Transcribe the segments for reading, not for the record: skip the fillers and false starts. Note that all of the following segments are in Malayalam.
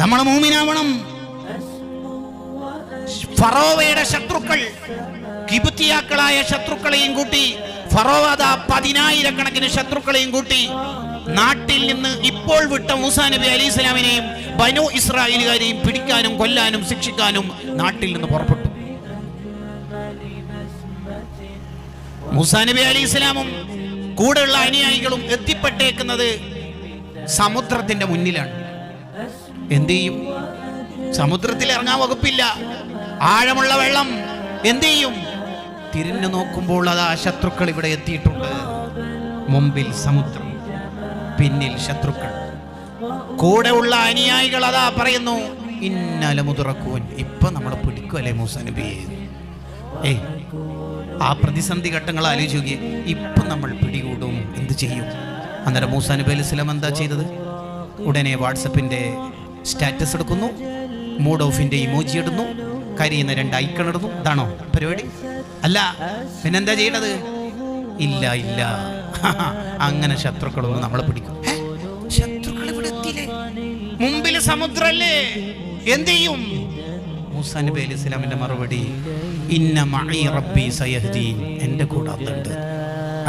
നമ്മൾ മൂമിനാവണം. ഫറോവയുടെ ശത്രുക്കൾ, കിബുത്തിയാക്കളായ ശത്രുക്കളെയും കൂട്ടി, ഫറോവ 10,000 ശത്രുക്കളെയും കൂട്ടി നാട്ടിൽ നിന്ന് ഇപ്പോൾ വിട്ട മൂസാ നബി അലൈഹി സ്വലാമിനെയും ബനു ഇസ്രായേലുകാരെയും പിടിക്കാനും കൊല്ലാനും ശിക്ഷിക്കാനും നാട്ടിൽ നിന്ന് പുറപ്പെട്ടു. മൂസാ നബി അലൈഹി സ്വലാമും കൂടെയുള്ള അനുയായികളും എത്തിപ്പെട്ടേക്കുന്നത് സമുദ്രത്തിന്റെ മുന്നിലാണ്. എന്ത് ചെയ്യും? സമുദ്രത്തിൽ ഇറങ്ങാൻ വകുപ്പില്ല, ആഴമുള്ള വെള്ളം. എന്ത് ചെയ്യും? തിരിഞ്ഞു നോക്കുമ്പോൾ അതാ ശത്രുക്കൾ ഇവിടെ എത്തിയിട്ടുണ്ട്. മുമ്പിൽ സമുദ്രം, പിന്നിൽ ശത്രുക്കൾ. കൂടെ ഉള്ള അനുയായികൾ അതാ പറയുന്നു, ഇന്നല മുതുറക്കൂൻ, ഇപ്പൊ നമ്മളെ പിടിക്കുമല്ലേ മൂസാ നബിയെ? ആ പ്രതിസന്ധി ഘട്ടങ്ങൾ ആലോചിച്ച് നോക്കിയേ. ഇപ്പൊ നമ്മൾ പിടികൂടും, എന്ത് ചെയ്യും? അന്നേരം മൂസാ നബി അലൈഹി സ്വലാം എന്താ ചെയ്തത്? ഉടനെ വാട്സപ്പിന്റെ സ്റ്റാറ്റസ് എടുക്കുന്നു, മൂഡ് ഓഫിന്റെ ഇമോജി ഇടുന്നു, കരിയുന്ന 2 ഐക്കൺ ഇടുന്നു. ഇതാണോ പരിപാടി? അല്ല, പിന്നെന്താ ചെയ്യണത്? ഇല്ല ഇല്ല, അങ്ങനെ ശത്രുക്കളൊന്നും നമ്മളെ പിടിക്കും. ശത്രുക്കൾ ഇവിടെ എത്തിയില്ലേ, മുമ്പിൽ സമുദ്രല്ലേ, എന്ത് ചെയ്യും? മൂസാ നബി അലൈഹി സ്വലാമിന്റെ മറുപടി, ഇന്ന മഈ റബ്ബി സയഹ്ദീൻ, എൻ്റെ കൂടെ അതുണ്ട്.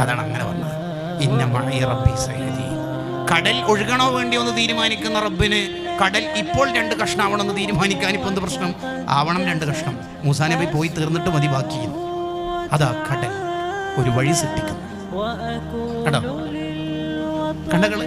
അതാണ് അങ്ങനെ പറഞ്ഞത്, ഇന്ന മഈ റബ്ബി സയഹ്ദീൻ. കടൽ ഒഴുകണോ വേണ്ടി ഒന്ന് തീരുമാനിക്കുന്ന റബ്ബിന് കടൽ ഇപ്പോൾ 2 കഷ്ണമാവണമെന്ന് തീരുമാനിക്കാൻ ഇപ്പൊ എന്ത് പ്രശ്നം? ആവണം 2 കഷ്ണം. മൂസാ നബി പോയി തീർന്നിട്ട് മതി ബാക്കി. അതാ കടൽ ഒരു വഴി സൃഷ്ടിക്കുന്നു. കേട്ടോ, കണ്ടകള്